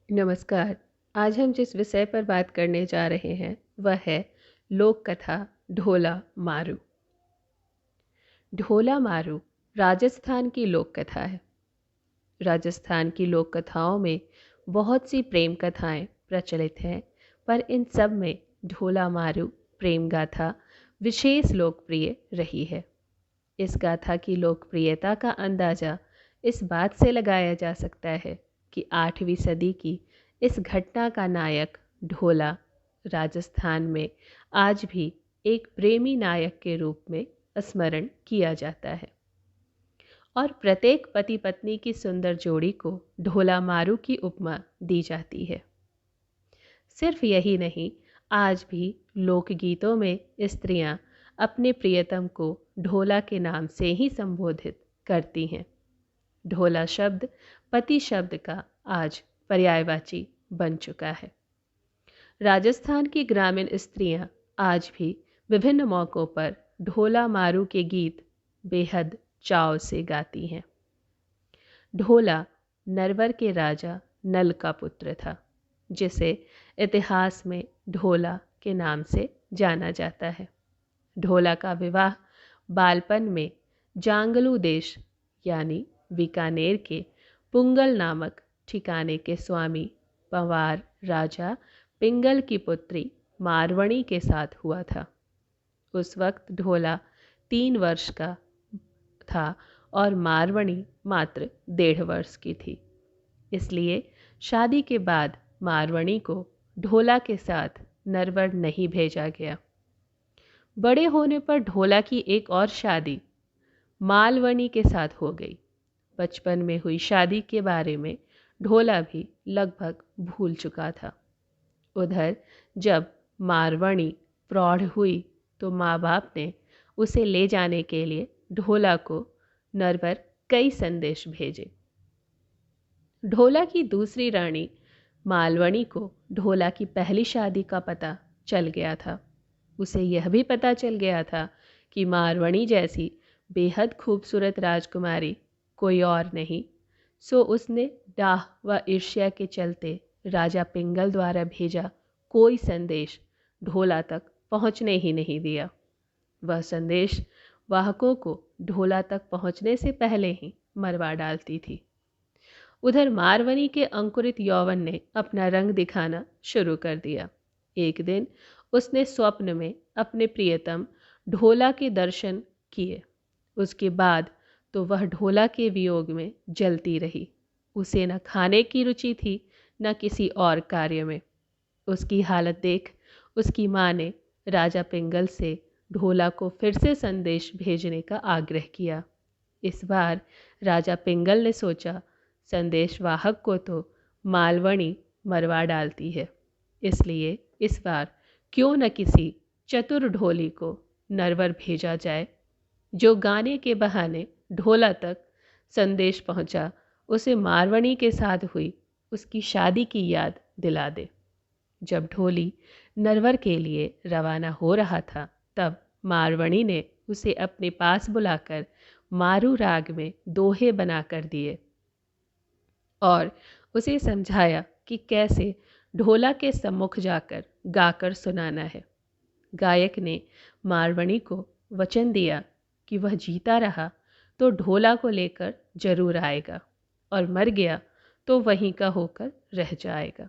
नमस्कार। आज हम जिस विषय पर बात करने जा रहे हैं वह है लोक कथा ढोला मारू। ढोला मारू राजस्थान की लोक कथा है। राजस्थान की लोक कथाओं में बहुत सी प्रेम कथाएं प्रचलित हैं, पर इन सब में ढोला मारू प्रेम गाथा विशेष लोकप्रिय रही है। इस गाथा की लोकप्रियता का अंदाज़ा इस बात से लगाया जा सकता है कि 8वीं सदी की इस घटना का नायक ढोला राजस्थान में आज भी एक प्रेमी नायक के रूप में स्मरण किया जाता है और प्रत्येक पति पत्नी की सुंदर जोड़ी को ढोला मारू की उपमा दी जाती है। सिर्फ यही नहीं, आज भी लोकगीतों में स्त्रियां अपने प्रियतम को ढोला के नाम से ही संबोधित करती हैं। ढोला शब्द पति शब्द का आज पर्यायवाची बन चुका है। राजस्थान की ग्रामीण स्त्रियां आज भी विभिन्न मौक़ों पर ढोला मारू के गीत बेहद चाव से गाती हैं। ढोला नरवर के राजा नल का पुत्र था, जिसे इतिहास में ढोला के नाम से जाना जाता है। ढोला का विवाह बालपन में जांगलू देश यानी बीकानेर के पुंगल नामक ठिकाने के स्वामी पंवार राजा पिंगल की पुत्री मारवणी के साथ हुआ था। उस वक्त ढोला 3 वर्ष का था और मारवणी मात्र 1.5 वर्ष की थी। इसलिए शादी के बाद मारवणी को ढोला के साथ नरवर नहीं भेजा गया। बड़े होने पर ढोला की एक और शादी मालवणी के साथ हो गई। बचपन में हुई शादी के बारे में ढोला भी लगभग भूल चुका था। उधर जब मारवणी प्रौढ़ हुई तो माँ बाप ने उसे ले जाने के लिए ढोला को नरवर कई संदेश भेजे। ढोला की दूसरी रानी मालवणी को ढोला की पहली शादी का पता चल गया था। उसे यह भी पता चल गया था कि मारवणी जैसी बेहद खूबसूरत राजकुमारी कोई और नहीं, सो उसने डाह व ईर्ष्या के चलते राजा पिंगल द्वारा भेजा कोई संदेश ढोला तक पहुंचने ही नहीं दिया। वह संदेश वाहकों को ढोला तक पहुंचने से पहले ही मरवा डालती थी। उधर मारवनी के अंकुरित यौवन ने अपना रंग दिखाना शुरू कर दिया। एक दिन उसने स्वप्न में अपने प्रियतम ढोला के दर्शन किए। उसके बाद तो वह ढोला के वियोग में जलती रही। उसे न खाने की रुचि थी न किसी और कार्य में। उसकी हालत देख उसकी माँ ने राजा पिंगल से ढोला को फिर से संदेश भेजने का आग्रह किया। इस बार राजा पिंगल ने सोचा, संदेशवाहक को तो मालवणी मरवा डालती है, इसलिए इस बार क्यों न किसी चतुर ढोली को नरवर भेजा जाए, जो गाने के बहाने ढोला तक संदेश पहुंचा उसे मारवणी के साथ हुई उसकी शादी की याद दिला दे। जब ढोली नरवर के लिए रवाना हो रहा था, तब मारवणी ने उसे अपने पास बुलाकर मारू राग में दोहे बना कर दिए और उसे समझाया कि कैसे ढोला के सम्मुख जाकर गाकर सुनाना है। गायक ने मारवणी को वचन दिया कि वह जीता रहा तो ढोला को लेकर जरूर आएगा और मर गया तो वहीं का होकर रह जाएगा।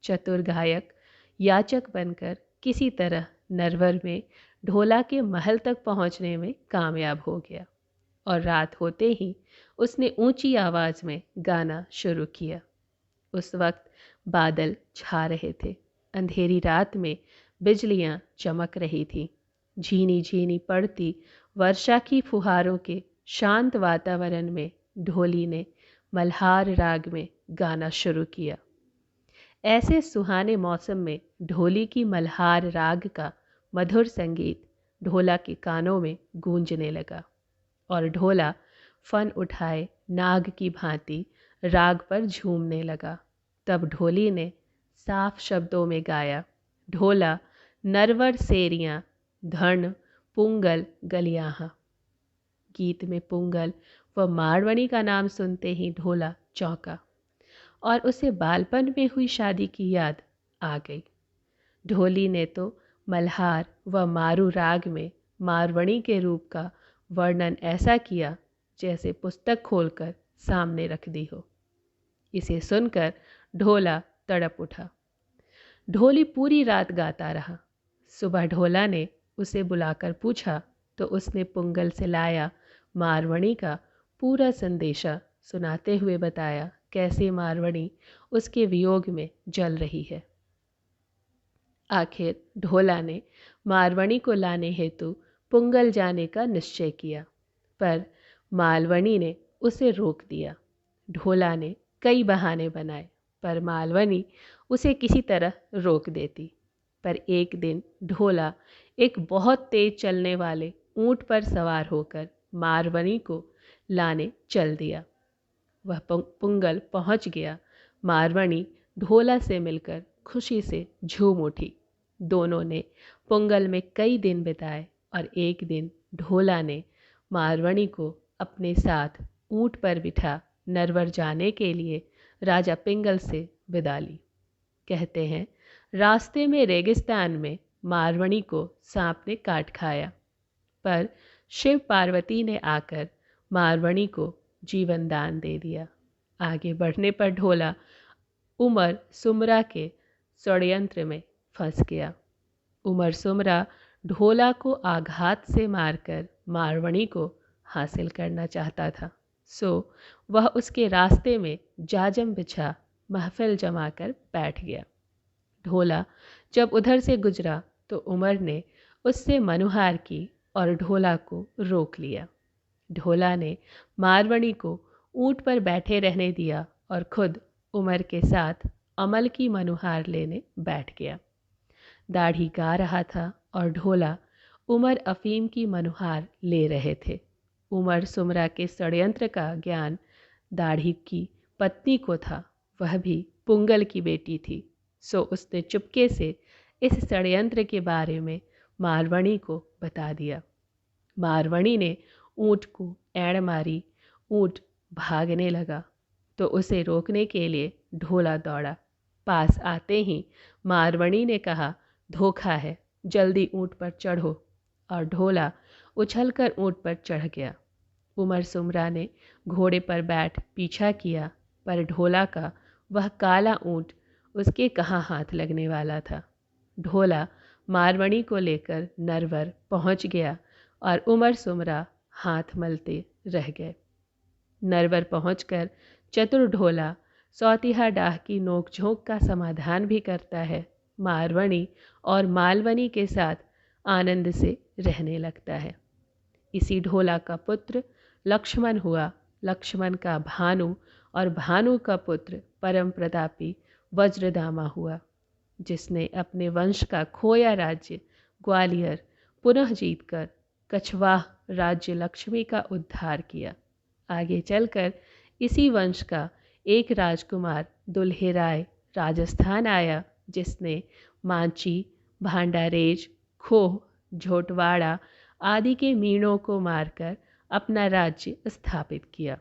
चतुर गायक याचक बनकर किसी तरह नरवर में ढोला के महल तक पहुंचने में कामयाब हो गया और रात होते ही उसने ऊंची आवाज में गाना शुरू किया। उस वक्त बादल छा रहे थे। अंधेरी रात में बिजलियां चमक रही थीं। झीनी झीनी पड़ती वर्षा की फुहारों के शांत वातावरण में ढोली ने मल्हार राग में गाना शुरू किया। ऐसे सुहाने मौसम में ढोली की मल्हार राग का मधुर संगीत ढोला के कानों में गूंजने लगा और ढोला फन उठाए नाग की भांति राग पर झूमने लगा। तब ढोली ने साफ शब्दों में गाया, ढोला नरवर सेरियां धन पुंगल गलियाहा। गीत में पुंगल व मारवणी का नाम सुनते ही ढोला चौंका और उसे बालपन में हुई शादी की याद आ गई। ढोली ने तो मल्हार व मारू राग में मारवणी के रूप का वर्णन ऐसा किया जैसे पुस्तक खोलकर सामने रख दी हो। इसे सुनकर ढोला तड़प उठा। ढोली पूरी रात गाता रहा। सुबह ढोला ने उसे बुलाकर पूछा तो उसने पुंगल से लाया मारवणी का पूरा संदेशा सुनाते हुए बताया कैसे मारवणी उसके वियोग में जल रही है। आखिर ढोला ने मारवणी को लाने हेतु पुंगल जाने का निश्चय किया, पर मालवणी ने उसे रोक दिया। ढोला ने कई बहाने बनाए, पर मालवणी उसे किसी तरह रोक देती। पर एक दिन ढोला एक बहुत तेज चलने वाले ऊंट पर सवार होकर मारवणी को लाने चल दिया। वह पुंगल पहुंच गया। मारवणी ढोला से मिलकर खुशी से झूम उठी। दोनों ने पुंगल में कई दिन बिताए और एक दिन ढोला ने मारवणी को अपने साथ ऊंट पर बिठा नरवर जाने के लिए राजा पिंगल से विदा ली। कहते हैं रास्ते में रेगिस्तान में मारवणी को सांप ने काट खाया, पर शिव पार्वती ने आकर मारवणी को जीवन दान दे दिया। आगे बढ़ने पर ढोला उमर सुमरा के षड्यंत्र में फंस गया। उमर सुमरा ढोला को आघात से मारकर मारवणी को हासिल करना चाहता था, सो वह उसके रास्ते में जाजम बिछा महफिल जमाकर बैठ गया। ढोला जब उधर से गुजरा तो उमर ने उससे मनुहार की और ढोला को रोक लिया। ढोला ने मारवणी को ऊंट पर बैठे रहने दिया और खुद उमर के साथ अमल की मनुहार लेने बैठ गया। दाढ़ी गा रहा था और ढोला उमर अफीम की मनुहार ले रहे थे। उमर सुमरा के षड्यंत्र का ज्ञान दाढ़ी की पत्नी को था, वह भी पुंगल की बेटी थी, सो उसने चुपके से इस षड्यंत्र के बारे में मारवणी को बता दिया। मारवणी ने ऊंट को ऐड़ मारी। ऊंट भागने लगा तो उसे रोकने के लिए ढोला दौड़ा। पास आते ही मारवणी ने कहा, धोखा है, जल्दी ऊंट पर चढ़ो, और ढोला उछलकर ऊंट पर चढ़ गया। उमर सुमरा ने घोड़े पर बैठ पीछा किया, पर ढोला का वह काला ऊंट उसके कहाँ हाथ लगने वाला था। ढोला मारवणी को लेकर नरवर पहुंच गया और उमर सुमरा हाथ मलते रह गए। नरवर पहुंचकर चतुर ढोला सौतीहा डाह की नोकझोंक का समाधान भी करता है। मारवणी और मालवनी के साथ आनंद से रहने लगता है। इसी ढोला का पुत्र लक्ष्मण हुआ, लक्ष्मण का भानु और भानु का पुत्र परम प्रतापी वज्रदामा हुआ, जिसने अपने वंश का खोया राज्य ग्वालियर पुनः जीतकर कछवाह राज्य लक्ष्मी का उद्धार किया। आगे चलकर इसी वंश का एक राजकुमार दुल्हे राय राजस्थान आया, जिसने मांची, भांडारेज, खोह, झोटवाड़ा आदि के मीणों को मारकर अपना राज्य स्थापित किया।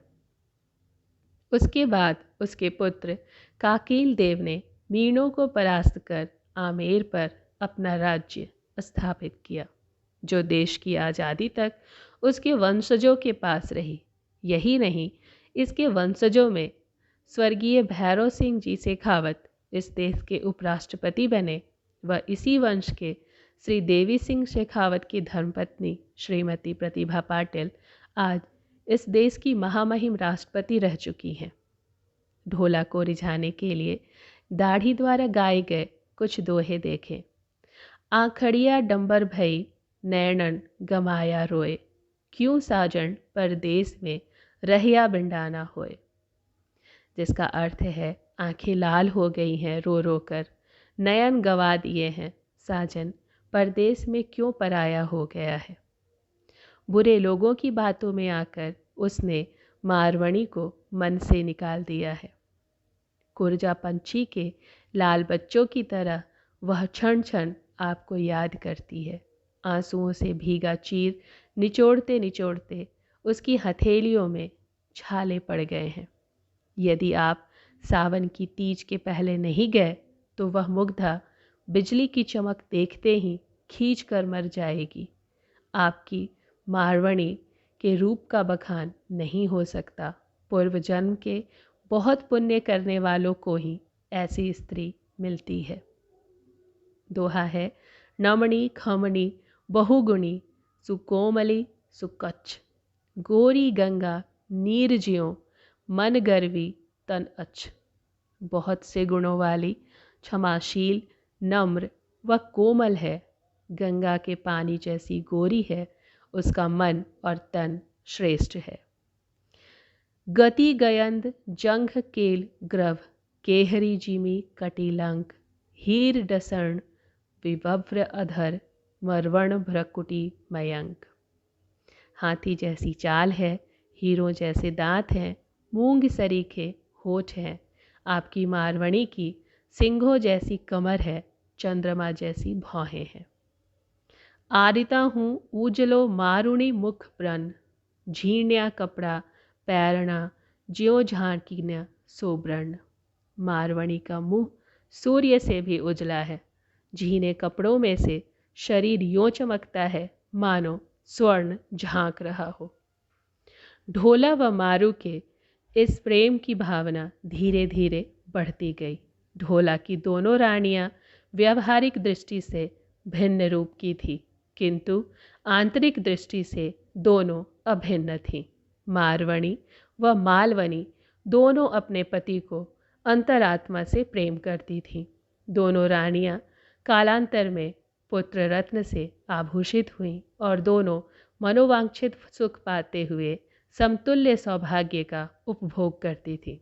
उसके बाद उसके पुत्र काकील देव ने मीणों को परास्त कर आमेर पर अपना राज्य स्थापित किया, जो देश की आज़ादी तक उसके वंशजों के पास रही। यही नहीं, इसके वंशजों में स्वर्गीय भैरव सिंह जी शेखावत इस देश के उपराष्ट्रपति बने व इसी वंश के श्री देवी सिंह शेखावत की धर्मपत्नी श्रीमती प्रतिभा पाटिल आज इस देश की महामहिम राष्ट्रपति रह चुकी हैं। ढोला को रिझाने के लिए दाढ़ी द्वारा गाए गए कुछ दोहे देखें। आखड़िया डंबर भई नैनन गमाया रोए, क्यों साजन परदेस में रहिया बिंडाना होए। जिसका अर्थ है, आंखें लाल हो गई हैं रो रो कर, नयन गवा दिए हैं साजन, परदेस में क्यों पराया हो गया है। बुरे लोगों की बातों में आकर उसने मारवणी को मन से निकाल दिया है। कुरजा पंछी के लाल बच्चों की तरह वह क्षण क्षण आपको याद करती है। आंसुओं से भीगा चीर निचोड़ते निचोड़ते उसकी हथेलियों में छाले पड़ गए हैं। यदि आप सावन की तीज के पहले नहीं गए तो वह मुग्धा बिजली की चमक देखते ही खींच कर मर जाएगी। आपकी मारवणी के रूप का बखान नहीं हो सकता। पूर्व जन्म के बहुत पुण्य करने वालों को ही ऐसी स्त्री मिलती है। दोहा है, नमणी खमणी बहुगुणी सुकोमली सुकच्छ, गोरी गंगा नीर ज्यों मन गर्वी तन अच्छ। बहुत से गुणों वाली, क्षमाशील, नम्र व कोमल है। गंगा के पानी जैसी गोरी है, उसका मन और तन श्रेष्ठ है। गति गयंद जंघ केल ग्रभ, केहरी जिमी कटिलंक, हीर डसर्ण विभव्र अधर, मरवण भ्रकुटी मयंक। हाथी जैसी चाल है, हीरों जैसे दांत हैं, मूंग सरीखे होठ हैं। आपकी मारवणी की सिंहों जैसी कमर है, चंद्रमा जैसी भौहें हैं। आरिता हूँ उजलो मारुणी मुख ब्रन, झीण्या कपड़ा पैरणा ज्यों झांकिन्या सोब्रन। मारवणी का मुंह सूर्य से भी उजला है, झीने कपड़ों में से शरीर यों चमकता है मानो स्वर्ण झांक रहा हो। ढोला व मारू के इस प्रेम की भावना धीरे धीरे बढ़ती गई। ढोला की दोनों रानियां व्यावहारिक दृष्टि से भिन्न रूप की थी, किंतु आंतरिक दृष्टि से दोनों अभिन्न थीं। मारवणी व मालवनी दोनों अपने पति को अंतरात्मा से प्रेम करती थीं। दोनों रानियां कालांतर में पुत्र रत्न से आभूषित हुईं और दोनों मनोवांछित सुख पाते हुए समतुल्य सौभाग्य का उपभोग करती थी।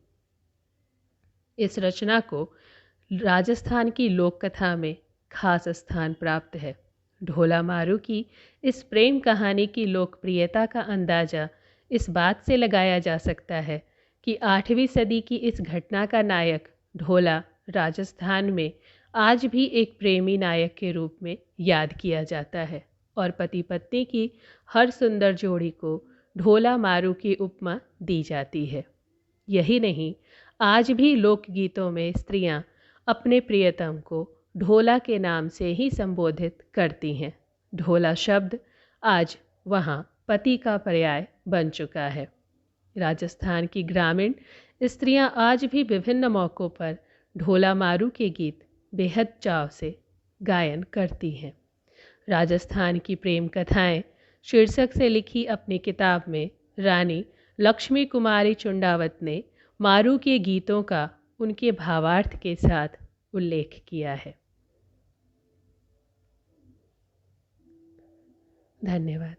इस रचना को राजस्थान की लोक कथा में खास स्थान प्राप्त है। ढोला मारू की इस प्रेम कहानी की लोकप्रियता का अंदाजा इस बात से लगाया जा सकता है कि 8वीं सदी की इस घटना का नायक ढोला राजस्थान में आज भी एक प्रेमी नायक के रूप में याद किया जाता है और पति पत्नी की हर सुंदर जोड़ी को ढोला मारू की उपमा दी जाती है। यही नहीं, आज भी लोकगीतों में स्त्रियां अपने प्रियतम को ढोला के नाम से ही संबोधित करती हैं। ढोला शब्द आज वहाँ पति का पर्याय बन चुका है। राजस्थान की ग्रामीण स्त्रियां आज भी विभिन्न मौक़ों पर ढोला मारू के गीत बेहद चाव से गायन करती हैं। राजस्थान की प्रेम कथाएं शीर्षक से लिखी अपनी किताब में रानी लक्ष्मी कुमारी चुंडावत ने मारू के गीतों का उनके भावार्थ के साथ उल्लेख किया है। धन्यवाद।